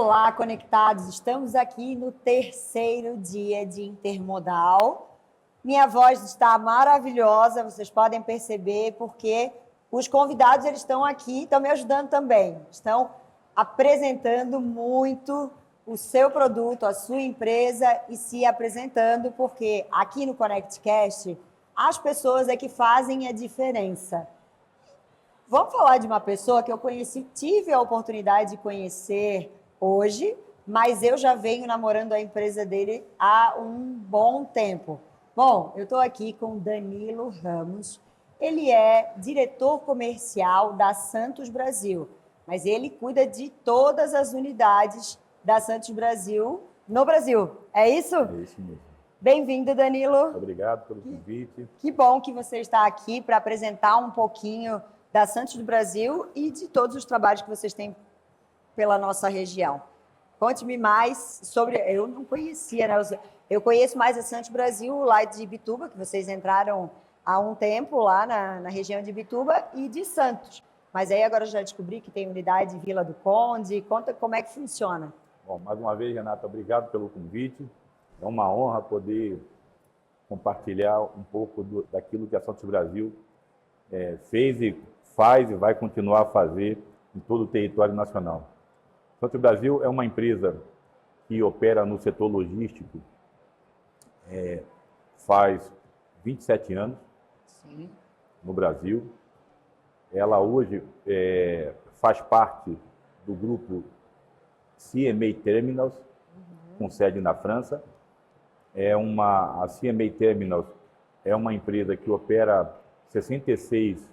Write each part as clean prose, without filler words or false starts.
Olá, conectados! Estamos aqui no terceiro dia de Intermodal. Minha voz está maravilhosa, vocês podem perceber, porque os convidados eles estão aqui, estão me ajudando também. Estão apresentando muito o seu produto, a sua empresa e se apresentando, porque aqui no ConnectCast, as pessoas é que fazem a diferença. Vamos falar de uma pessoa que eu conheci, tive a oportunidade de conhecer hoje, mas eu já venho namorando a empresa dele há um bom tempo. Bom, eu estou aqui com Danilo Ramos. Ele é diretor comercial da Santos Brasil, mas ele cuida de todas as unidades da Santos Brasil no Brasil. É isso? É isso mesmo. Bem-vindo, Danilo. Obrigado pelo convite. Que bom que você está aqui para apresentar um pouquinho da Santos do Brasil e de todos os trabalhos que vocês têm pela nossa região. Conte-me mais sobre... Eu não conhecia, né? Eu conheço mais a Santos Brasil lá de Ibituba, que vocês entraram há um tempo lá na região de Ibituba, e de Santos. Mas aí agora eu já descobri que tem unidade em Vila do Conde. Conta como é que funciona. Bom, mais uma vez, Renata, obrigado pelo convite. É uma honra poder compartilhar um pouco daquilo que a Santos Brasil fez e faz e vai continuar a fazer em todo o território nacional. Santos Brasil é uma empresa que opera no setor logístico faz 27 anos. Sim. No Brasil. Ela hoje faz parte do grupo CMA Terminals, com sede na França. A CMA Terminals é uma empresa que opera 66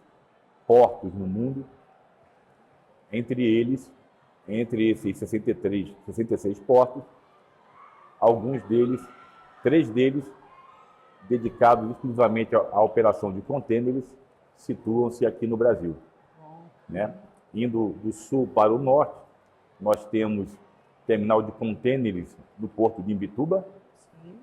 portos no mundo, entre esses 66 portos, três deles, dedicados exclusivamente à operação de contêineres, situam-se aqui no Brasil. Né? Indo do sul para o norte, nós temos terminal de contêineres no Porto de Imbituba. Sim.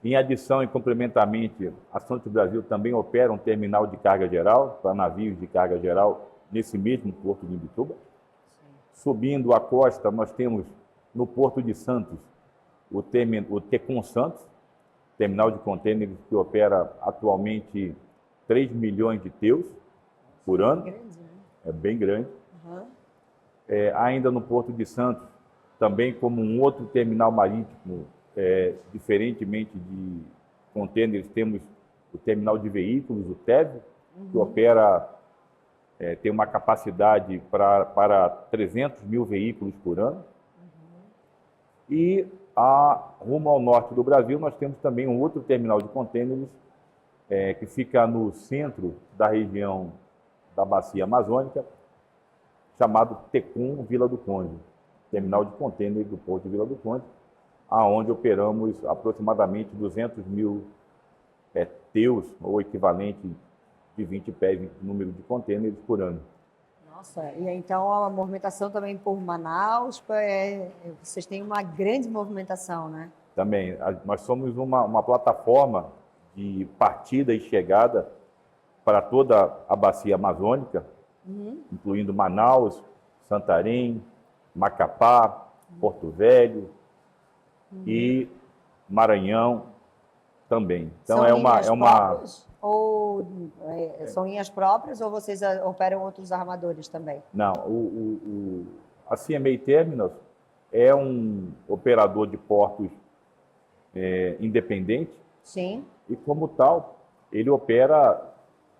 Em adição e complementamente, a Santos Brasil também opera um terminal de carga geral, para navios de carga geral, nesse mesmo Porto de Imbituba. Sim. Subindo a costa, nós temos no Porto de Santos o Tecon Santos, terminal de contêineres que opera atualmente 3 milhões de TEUs por ano. É grande, né? É bem grande. Uhum. Ainda no Porto de Santos, também como um outro terminal marítimo, diferentemente de contêineres, temos o terminal de veículos, o TEV, que opera, tem uma capacidade para 300 mil veículos por ano. E rumo ao norte do Brasil, nós temos também um outro terminal de contêineres que fica no centro da região da Bacia Amazônica, chamado Tecon Vila do Conde, terminal de contêineres do Porto de Vila do Conde, aonde operamos aproximadamente 200 mil TEUs, ou equivalente de 20 pés em número de contêineres por ano. Nossa, e então a movimentação também por Manaus, vocês têm uma grande movimentação, né? Também, nós somos uma plataforma de partida e chegada para toda a bacia amazônica, incluindo Manaus, Santarém, Macapá, Porto Velho e Maranhão também. Então são linhas próprias? Ou são linhas próprias ou vocês operam outros armadores também? Não, a CMA Terminals é um operador de portos independente. Sim. E como tal, ele opera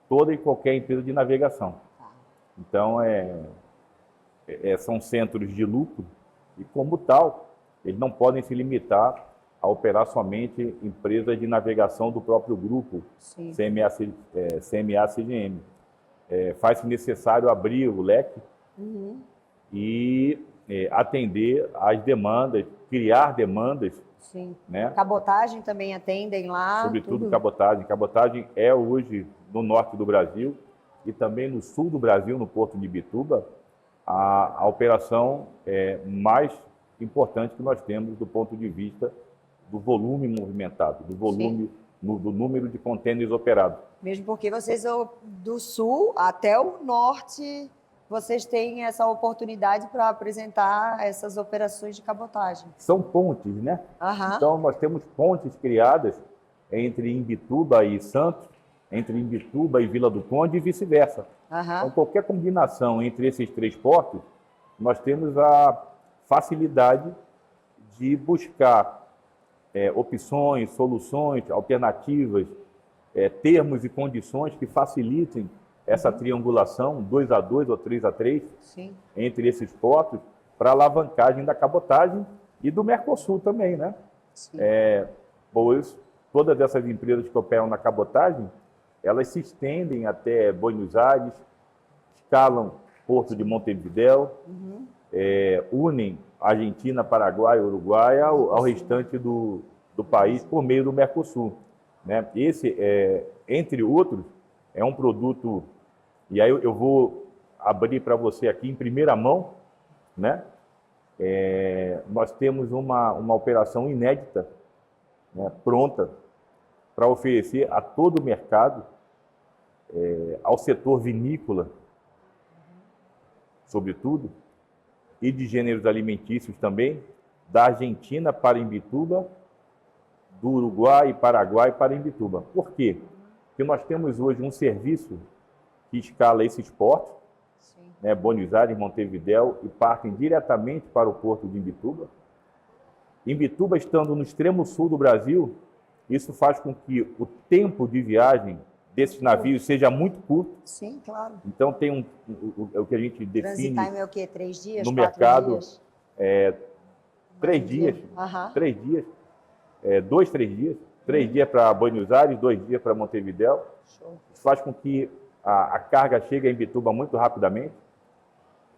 toda e qualquer empresa de navegação. Então, são centros de lucro e como tal, eles não podem se limitar a operar somente empresas de navegação do próprio grupo CMA-CGM. Faz-se necessário abrir o leque e atender às demandas, criar demandas. Sim. Né? Cabotagem também atendem lá? Sobretudo cabotagem. Cabotagem é hoje no norte do Brasil e também no sul do Brasil, no Porto de Ibituba, a operação mais importante que nós temos do ponto de vista do volume movimentado, do volume, do número de contêineres operados. Mesmo porque vocês do sul até o norte vocês têm essa oportunidade para apresentar essas operações de cabotagem. São pontes, né? Aham. Então, nós temos pontes criadas entre Imbituba e Santos, entre Imbituba e Vila do Conde e vice-versa. Aham. Então, qualquer combinação entre esses três portos, nós temos a facilidade de buscar opções, soluções, alternativas, termos e condições que facilitem essa triangulação 2-2 ou 3-3 Sim. entre esses portos para alavancagem da cabotagem e do Mercosul também, né? Sim. Pois todas essas empresas que operam na cabotagem, elas se estendem até Buenos Aires, escalam Porto de Montevidéu, unem Argentina, Paraguai, Uruguai ao restante do país por meio do Mercosul, né? Esse, entre outros, é um produto, e aí eu vou abrir para você aqui em primeira mão, né? Nós temos uma operação inédita, né, pronta para oferecer a todo o mercado, ao setor vinícola, sobretudo, e de gêneros alimentícios também, da Argentina para Imbituba, do Uruguai e Paraguai para Imbituba. Por quê? Porque nós temos hoje um serviço que escala esses portos, né, Buenos Aires, Montevidéu, e partem diretamente para o porto de Imbituba. Imbituba, estando no extremo sul do Brasil, isso faz com que o tempo de viagem desses navios seja muito curto. Sim, claro. Então, tem o que a gente define Transit time é o quê? 3 dias? no 4 mercado, dias? 3 dias, Aham. 3 dias, 2, 3 dias, 3 dias para Buenos Aires, 2 dias para Montevidéu. Show. Isso faz com que a carga chegue a Imbituba muito rapidamente.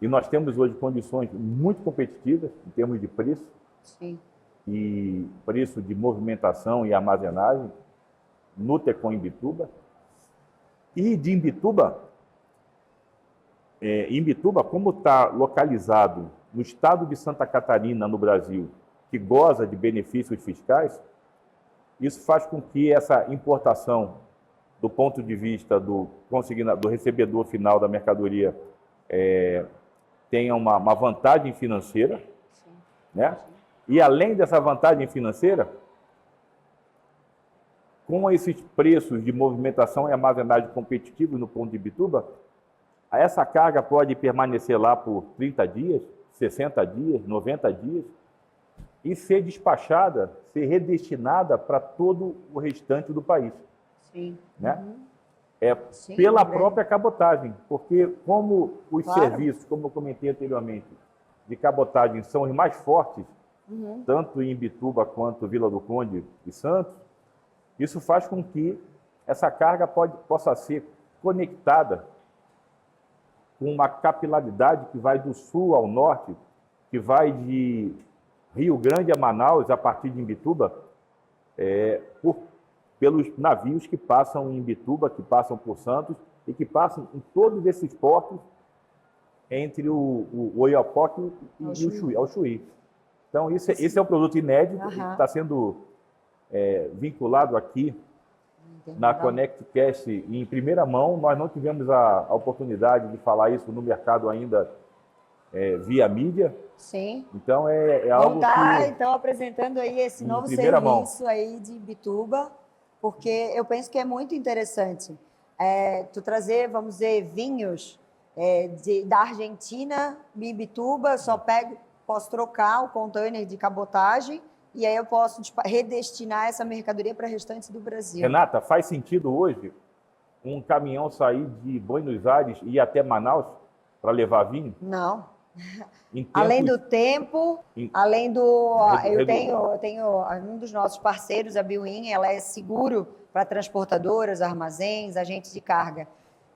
E nós temos hoje condições muito competitivas em termos de preço. Sim. E preço de movimentação e armazenagem no Tecon Imbituba. E de Imbituba, Imbituba, como está localizado no estado de Santa Catarina, no Brasil, que goza de benefícios fiscais, isso faz com que essa importação, do ponto de vista do recebedor final da mercadoria, tenha uma vantagem financeira, né? E além dessa vantagem financeira, com esses preços de movimentação e armazenagem competitivos no ponto de Imbituba, essa carga pode permanecer lá por 30 dias, 60 dias, 90 dias, e ser despachada, ser redestinada para todo o restante do país. Sim. Né? Sim, Pela também. própria cabotagem, porque como os Claro. serviços, como eu comentei anteriormente, de cabotagem são os mais fortes, tanto em Imbituba quanto Vila do Conde e Santos, isso faz com que essa carga possa ser conectada com uma capilaridade que vai do sul ao norte, que vai de Rio Grande a Manaus, a partir de Imbituba, pelos navios que passam em Imbituba, que passam por Santos e que passam em todos esses portos entre o Oiapoque e o Chuí. Então, esse é um produto inédito que está sendo vinculado aqui na ConnectCast em primeira mão. Nós não tivemos a oportunidade de falar isso no mercado ainda via mídia. Sim. Então, é algo que... Então, apresentando aí esse Em novo primeira mão. serviço aí de Imbituba, porque eu penso que é muito interessante. Tu trazer, vamos dizer, vinhos da Argentina, Imbituba, posso trocar o container de cabotagem e aí eu posso redestinar essa mercadoria para restantes do Brasil. Renata, faz sentido hoje um caminhão sair de Buenos Aires e ir até Manaus para levar vinho? Não. Em tempos- Além do tempo, Em- além do... Eu Redu- tenho um dos nossos parceiros, a Biwin, ela é seguro para transportadoras, armazéns, agentes de carga.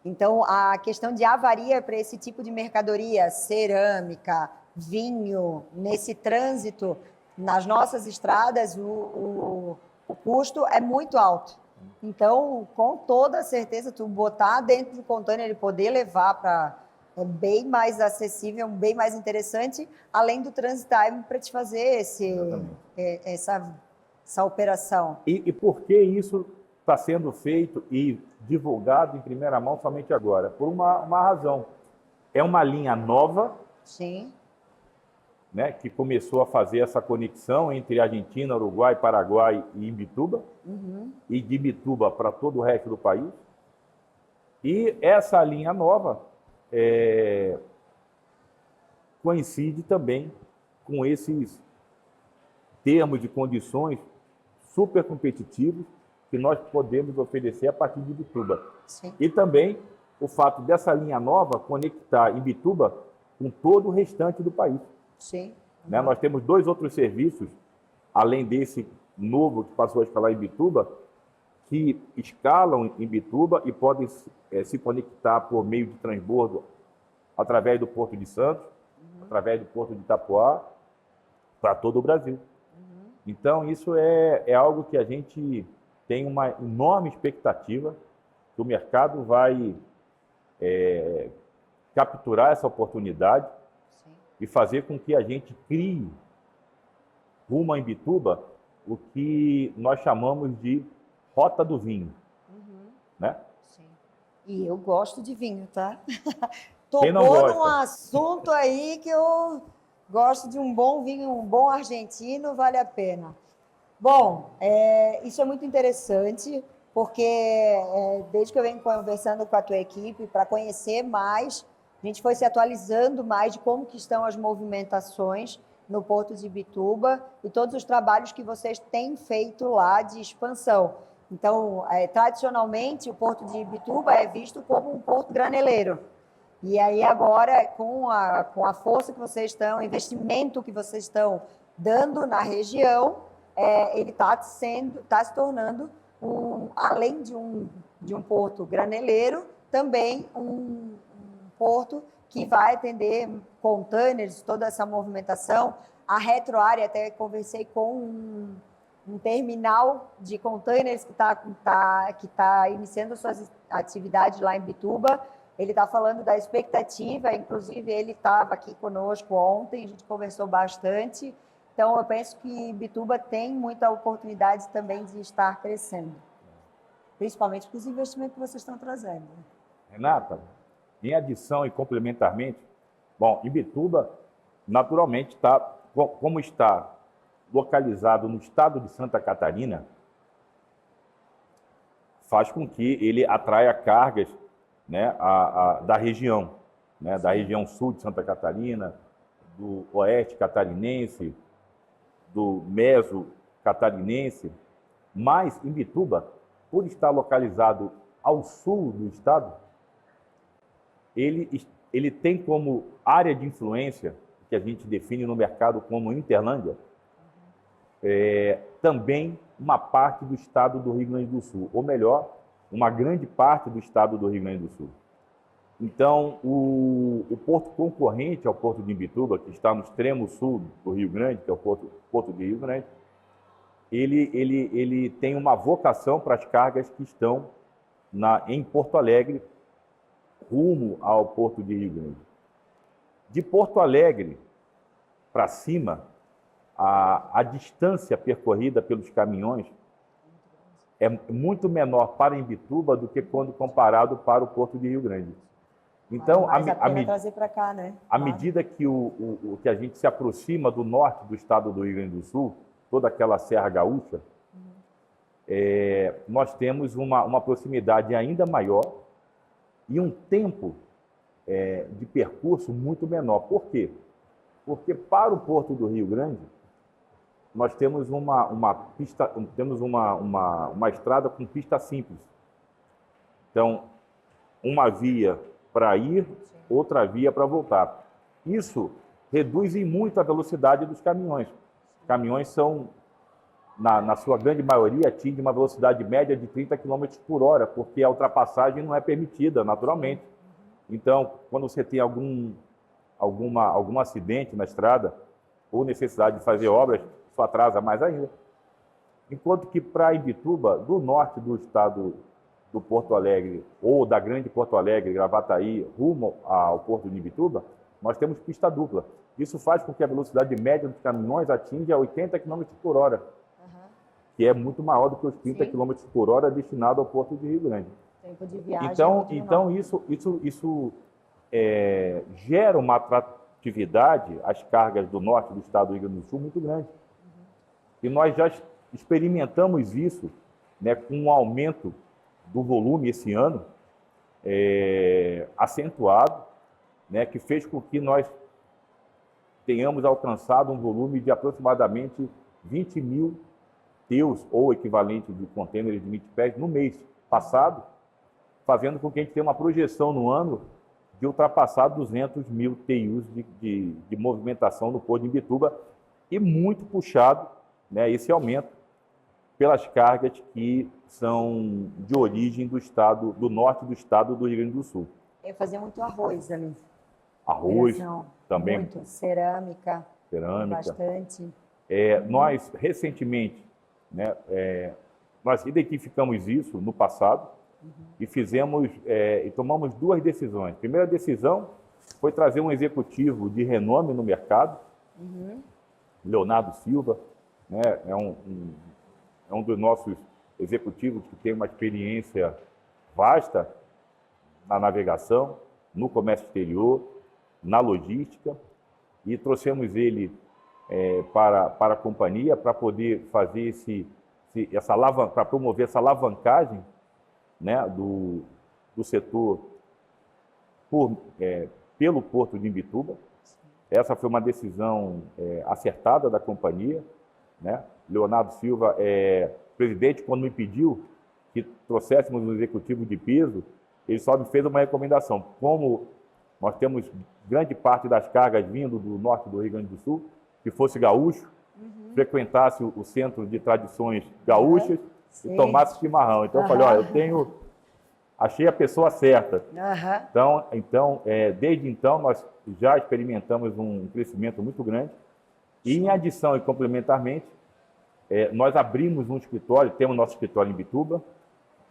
Então, a questão de avaria para esse tipo de mercadoria, cerâmica, vinho, nesse trânsito, nas nossas estradas, o custo é muito alto. Então, com toda certeza, tu botar dentro do container e poder levar para... É bem mais acessível, bem mais interessante, além do transit time para te fazer essa operação. E por que isso está sendo feito e divulgado em primeira mão somente agora? Por uma razão. É uma linha nova, Sim. né, que começou a fazer essa conexão entre Argentina, Uruguai, Paraguai e Imbituba, e de Imbituba para todo o resto do país. E essa linha nova coincide também com esses termos de condições super competitivos que nós podemos oferecer a partir de Imbituba. Sim. E também o fato dessa linha nova conectar Imbituba com todo o restante do país. Sim. Né? Nós temos 2 outros serviços, além desse novo que passou a escalar em Imbituba, que escalam em Imbituba e podem se conectar por meio de transbordo através do Porto de Santos, através do Porto de Itapoá, para todo o Brasil. Então, isso é algo que a gente tem uma enorme expectativa que o mercado vai capturar essa oportunidade. Sim. E fazer com que a gente crie, rumo a Imbituba, o que nós chamamos de Rota do Vinho. Né? Sim. E eu gosto de vinho, tá? Quem não Tocou gosta? num assunto aí que eu gosto de um bom vinho, um bom argentino, vale a pena. Bom, isso é muito interessante, porque desde que eu venho conversando com a tua equipe, para conhecer mais, a gente foi se atualizando mais de como que estão as movimentações no Porto de Imbituba e todos os trabalhos que vocês têm feito lá de expansão. Então, tradicionalmente, o Porto de Imbituba é visto como um porto graneleiro. E aí agora, com a força que vocês estão, o investimento que vocês estão dando na região, ele está se tornando, além de um porto graneleiro, também um porto que vai atender containers, toda essa movimentação. A retroárea, até conversei com um terminal de containers que tá iniciando suas atividades lá em Imbituba. Ele está falando da expectativa, inclusive ele estava aqui conosco ontem, a gente conversou bastante. Então, eu penso que Imbituba tem muita oportunidade também de estar crescendo, principalmente com os investimentos que vocês estão trazendo. Renata, em adição e complementarmente, bom, Imbituba, naturalmente, como está localizado no estado de Santa Catarina, faz com que ele atraia cargas, né, da região, né, da região sul de Santa Catarina, do oeste catarinense, do meso catarinense, mas Imbituba, por estar localizado ao sul do estado, ele tem como área de influência, que a gente define no mercado como Interlândia, também uma parte do estado do Rio Grande do Sul, ou melhor, uma grande parte do estado do Rio Grande do Sul. Então, o porto concorrente ao Porto de Imbituba, que está no extremo sul do Rio Grande, que é o Porto de Rio Grande, ele tem uma vocação para as cargas que estão em Porto Alegre, rumo ao Porto de Rio Grande. De Porto Alegre para cima, a distância percorrida pelos caminhões é muito menor para Imbituba do que quando comparado para o Porto de Rio Grande. Então, trazer para cá, né? À medida que que a gente se aproxima do norte do estado do Rio Grande do Sul, toda aquela Serra Gaúcha, nós temos uma proximidade ainda maior e um tempo de percurso muito menor. Por quê? Porque para o Porto do Rio Grande, nós temos uma estrada com pista simples. Então, uma via para ir, outra via para voltar. Isso reduz em muito a velocidade dos caminhões. Os caminhões são, na sua grande maioria, atingem uma velocidade média de 30 km por hora, porque a ultrapassagem não é permitida, naturalmente. Então, quando você tem algum acidente na estrada, ou necessidade de fazer obras, isso atrasa mais ainda. Enquanto que para Imbituba, do norte do estado do Porto Alegre, ou da grande Porto Alegre, Gravataí, rumo ao Porto de Imbituba, nós temos pista dupla. Isso faz com que a velocidade média dos caminhões atinja 80 km por hora, que é muito maior do que os 30 km por hora destinado ao Porto de Rio Grande. Tempo de viagem. Então isso gera uma atratividade às cargas do norte do estado do Rio Grande do Sul muito grande. E nós já experimentamos isso, né, com um aumento do volume esse ano, acentuado, né, que fez com que nós tenhamos alcançado um volume de aproximadamente 20 mil TEUs, ou equivalente de contêineres de 20 pés, no mês passado, fazendo com que a gente tenha uma projeção no ano de ultrapassar 200 mil TEUs de movimentação no Porto de Imbituba, e muito puxado, né, esse aumento pelas cargas que são de origem do norte do estado do Rio Grande do Sul. Eu fazia muito arroz ali. Arroz, também. Muito. Cerâmica. Cerâmica. Bastante. Nós, recentemente, né, nós identificamos isso no passado e e tomamos duas decisões. A primeira decisão foi trazer um executivo de renome no mercado, Leonardo Silva, né, é um dos nossos executivos que tem uma experiência vasta na navegação, no comércio exterior, na logística, e trouxemos ele para a companhia para poder fazer para promover essa alavancagem, né, do setor pelo Porto de Imbituba. Essa foi uma decisão acertada da companhia, né? Leonardo Silva, presidente, quando me pediu que trouxéssemos um executivo de peso, ele só me fez uma recomendação. Como nós temos grande parte das cargas vindo do norte do Rio Grande do Sul, que fosse gaúcho, frequentasse o centro de tradições gaúchas e tomasse chimarrão. Então eu falei, achei a pessoa certa. Então, desde então, nós já experimentamos um crescimento muito grande. E, em adição e complementarmente, nós abrimos um escritório, temos nosso escritório em Imbituba,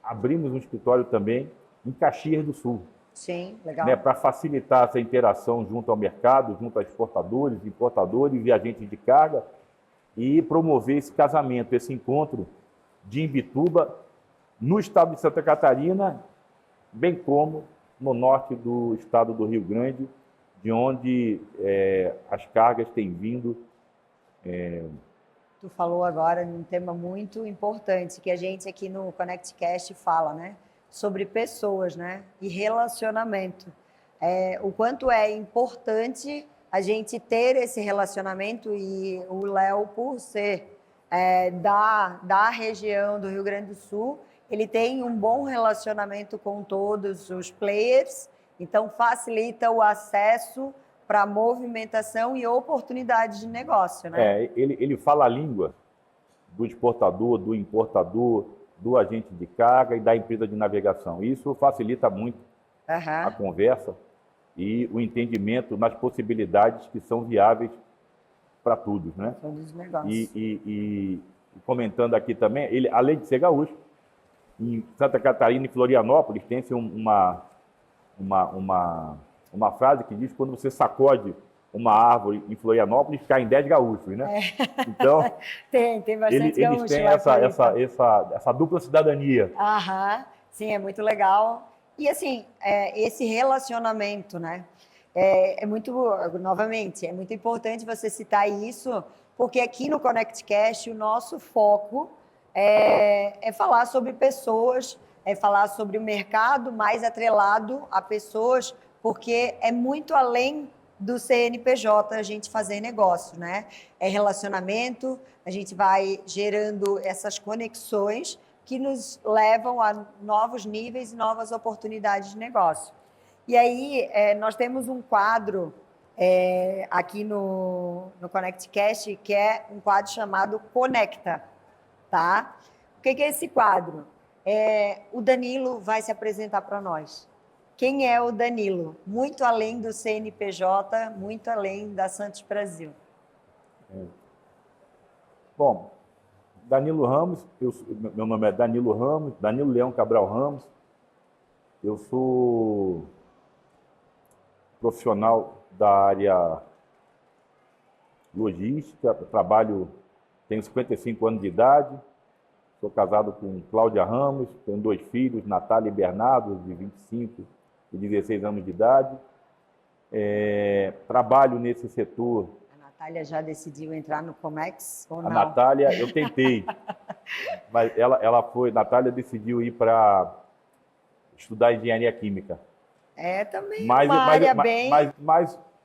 abrimos um escritório também em Caxias do Sul. Sim, legal. Né, para facilitar essa interação junto ao mercado, junto a exportadores, importadores e agentes de carga, e promover esse casamento, esse encontro de Imbituba no estado de Santa Catarina, bem como no norte do estado do Rio Grande, de onde as cargas têm vindo. Tu falou agora num tema muito importante, que a gente aqui no ConnectCast fala, né? Sobre pessoas, né? E relacionamento. O quanto é importante a gente ter esse relacionamento, e o Léo, por ser da região do Rio Grande do Sul, ele tem um bom relacionamento com todos os players, então facilita o acesso para movimentação e oportunidades de negócio, né? Ele fala a língua do exportador, do importador, do agente de carga e da empresa de navegação. Isso facilita muito a conversa e o entendimento nas possibilidades que são viáveis para todos, né? Todos os negócios. E comentando aqui também, ele, além de ser gaúcho, em Santa Catarina e Florianópolis tem uma frase que diz que quando você sacode uma árvore em Florianópolis, cai em 10 gaúchos, né? Então, tem bastante gaúcho. Eles têm essa dupla cidadania. Sim, é muito legal. E assim, esse relacionamento, né? Novamente, é muito importante você citar isso, porque aqui no ConnectCast o nosso foco é falar sobre pessoas, é falar sobre o mercado mais atrelado a pessoas, porque é muito além do CNPJ a gente fazer negócio, né? É relacionamento, a gente vai gerando essas conexões que nos levam a novos níveis e novas oportunidades de negócio. E aí, nós temos um quadro aqui no ConnectCast, que é um quadro chamado Conecta, tá? O que é esse quadro? O Danilo vai se apresentar para nós. Quem é o Danilo? Muito além do CNPJ, muito além da Santos Brasil. Bom, Danilo Ramos, meu nome é Danilo Ramos, Danilo Leão Cabral Ramos. Eu sou profissional da área logística, tenho 55 anos de idade, sou casado com Cláudia Ramos, tenho 2 filhos, Natália e Bernardo, de 25 e 16 anos de idade. Trabalho nesse setor. A Natália já decidiu entrar no Comex ou A não? Natália, eu tentei, mas Natália decidiu ir para estudar engenharia química. É também uma área bem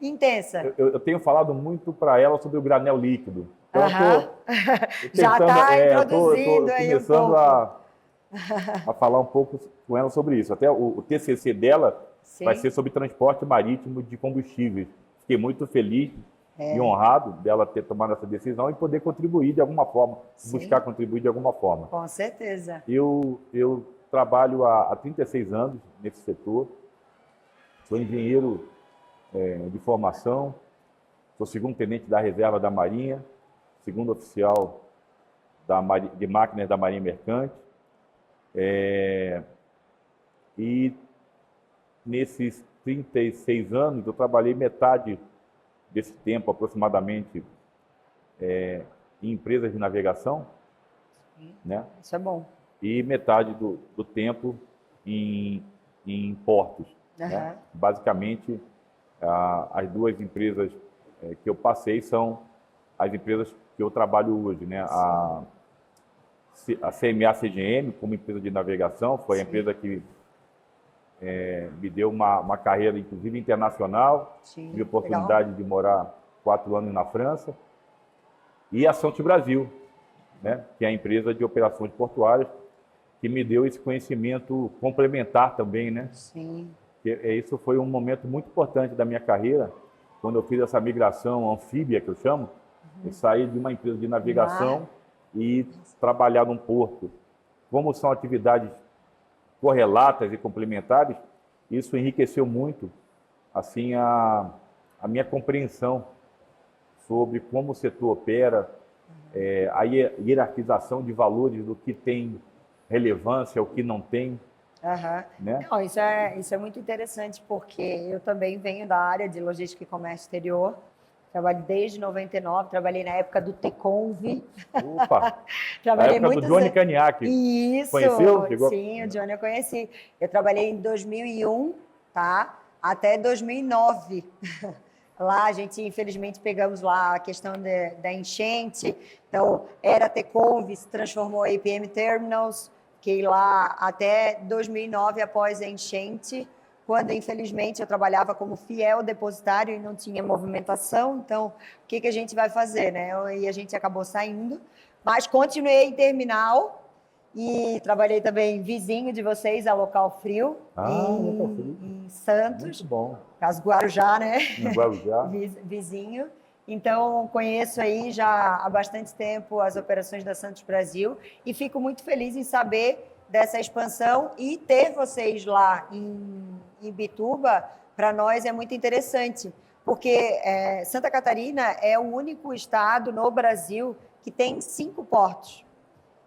intensa. Eu tenho falado muito para ela sobre o granel líquido. Então, Já está introduzindo aí um pouco. Começando a falar um pouco com ela sobre isso. Até o TCC dela vai ser sobre transporte marítimo de combustíveis. Fiquei muito feliz e honrado dela ter tomado essa decisão e poder contribuir de alguma forma, buscar contribuir de alguma forma. Com certeza. Eu trabalho há 36 anos nesse setor, sou engenheiro de formação, sou segundo-tenente da reserva da Marinha, segundo oficial de máquinas da Marinha Mercante, e nesses 36 anos eu trabalhei metade desse tempo, aproximadamente, em empresas de navegação, né? Isso é bom. E metade do tempo em portos. Né? Basicamente, as duas empresas que eu passei são as empresas que eu trabalho hoje. Né? A CMA-CGM, como empresa de navegação, foi a empresa que me deu uma carreira, inclusive, internacional. Tive a oportunidade de morar 4 anos na França. E a Santos Brasil, né? Que é a empresa de operações portuárias, que me deu esse conhecimento complementar também, né? Sim. Isso foi um momento muito importante da minha carreira, quando eu fiz essa migração anfíbia, que eu chamo, eu saí de uma empresa de navegação e trabalhar num porto. Como são atividades correlatas e complementares, isso enriqueceu muito assim a minha compreensão sobre como o setor opera, a hierarquização de valores do que tem relevância, o que não tem. Né? Não, isso é muito interessante, porque eu também venho da área de logística e comércio exterior. Trabalho desde 99, trabalhei na época do Teconv. Opa! Trabalhei na época do Johnny Caniac. Isso! Conheceu? Chegou? Sim, o Johnny eu conheci. Eu trabalhei em 2001, tá? Até 2009. Lá a gente, infelizmente, pegamos lá a questão da enchente. Então, era Teconv, se transformou em APM Terminals. Fiquei lá até 2009, após a enchente, quando, infelizmente, eu trabalhava como fiel depositário e não tinha movimentação. Então, o que a gente vai fazer, né? E a gente acabou saindo. Mas continuei em terminal e trabalhei também vizinho de vocês, a Local Frio, em Santos. Muito bom. Caso Guarujá, né? Guarujá. Vizinho. Então, conheço aí já há bastante tempo as operações da Santos Brasil e fico muito feliz em saber dessa expansão e ter vocês lá em Imbituba, para nós é muito interessante, porque Santa Catarina é o único estado no Brasil que tem 5 portos.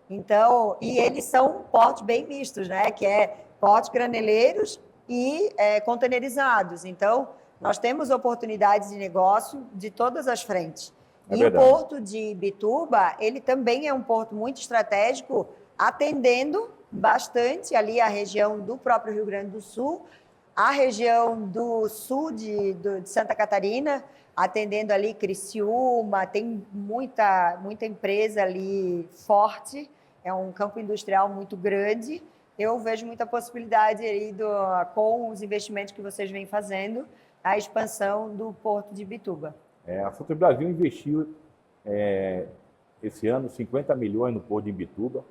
Então, e eles são portos bem mistos, né? Que é portos graneleiros e containerizados. Então, nós temos oportunidades de negócio de todas as frentes. E o porto de Bituba, ele também é um porto muito estratégico, atendendo bastante ali a região do próprio Rio Grande do Sul, a região do sul de Santa Catarina, atendendo ali Criciúma, tem muita empresa ali forte, é um campo industrial muito grande. Eu vejo muita possibilidade aí com os investimentos que vocês vêm fazendo, a expansão do Porto de Bituba. A Santos Brasil investiu esse ano 50 milhões no Porto de Imbituba,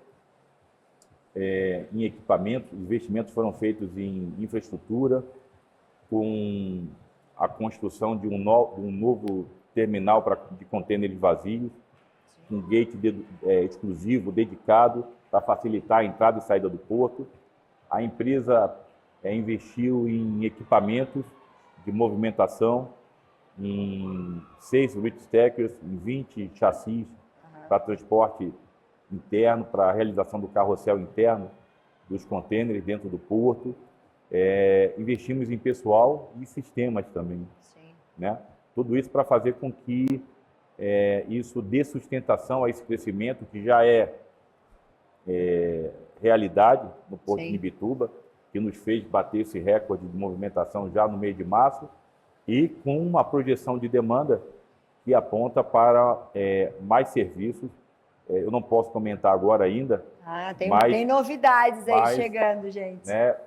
em equipamentos. Os investimentos foram feitos em infraestrutura, com a construção de um novo terminal de contêineres vazios, um gate exclusivo, dedicado, para facilitar a entrada e saída do porto. A empresa investiu em equipamentos de movimentação, em 6 reach stackers, em 20 chassis para transporte interno, para a realização do carrossel interno dos contêineres dentro do porto. Investimos em pessoal e sistemas também. Sim. Né? Tudo isso para fazer com que isso dê sustentação a esse crescimento que já é realidade no Porto de Imbituba, que nos fez bater esse recorde de movimentação já no mês de março. e com uma projeção de demanda que aponta para mais serviços. Eu não posso comentar agora ainda, tem novidades aí mas, chegando, gente. Né,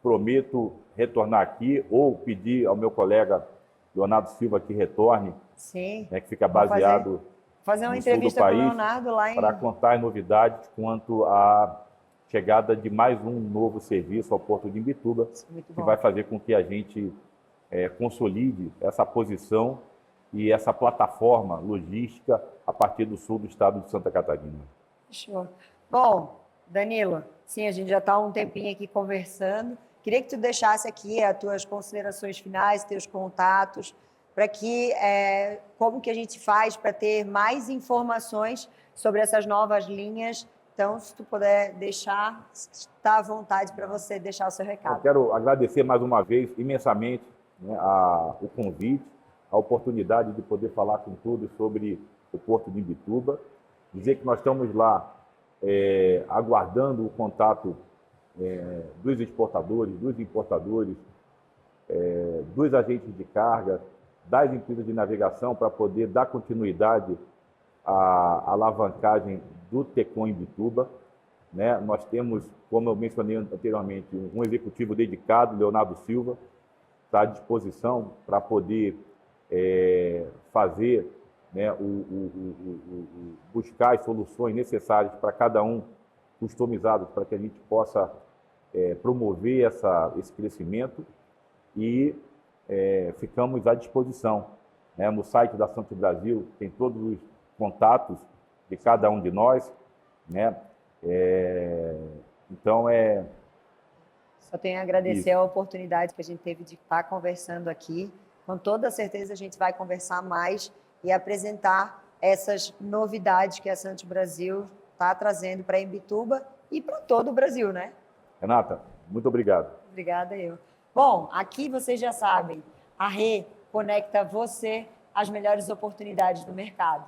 prometo retornar aqui ou pedir ao meu colega Leonardo Silva que retorne, Sim. Né, que fica baseado fazer uma no sul do entrevista com o país, Leonardo lá para contar as novidades quanto à chegada de mais um novo serviço ao Porto de Imbituba, que vai fazer com que a gente consolide essa posição e essa plataforma logística a partir do sul do estado de Santa Catarina. Show. Bom, Danilo, sim, a gente já está um tempinho aqui conversando. Queria que tu deixasse aqui as tuas considerações finais, teus contatos, para que como que a gente faz para ter mais informações sobre essas novas linhas. Então, se tu puder deixar, está à vontade para você deixar o seu recado. Eu quero agradecer mais uma vez imensamente, né, o convite, a oportunidade de poder falar com todos sobre o Porto de Imbituba, dizer que nós estamos lá aguardando o contato dos exportadores, dos importadores, dos agentes de carga, das empresas de navegação, para poder dar continuidade à alavancagem do Tecon Imbituba. Né? Nós temos, como eu mencionei anteriormente, um executivo dedicado, Leonardo Silva, está à disposição para poder fazer, né, buscar as soluções necessárias para cada um, customizadas, para que a gente possa promover esse crescimento, e ficamos à disposição. Né? No site da Santos Brasil tem todos os contatos de cada um de nós, né? Então, só tenho a agradecer a oportunidade que a gente teve de estar conversando aqui. Com toda certeza a gente vai conversar mais e apresentar essas novidades que a Santos Brasil está trazendo para Imbituba e para todo o Brasil, né? Renata, muito obrigado. Obrigada eu. Bom, aqui vocês já sabem, a Rê conecta você às melhores oportunidades do mercado.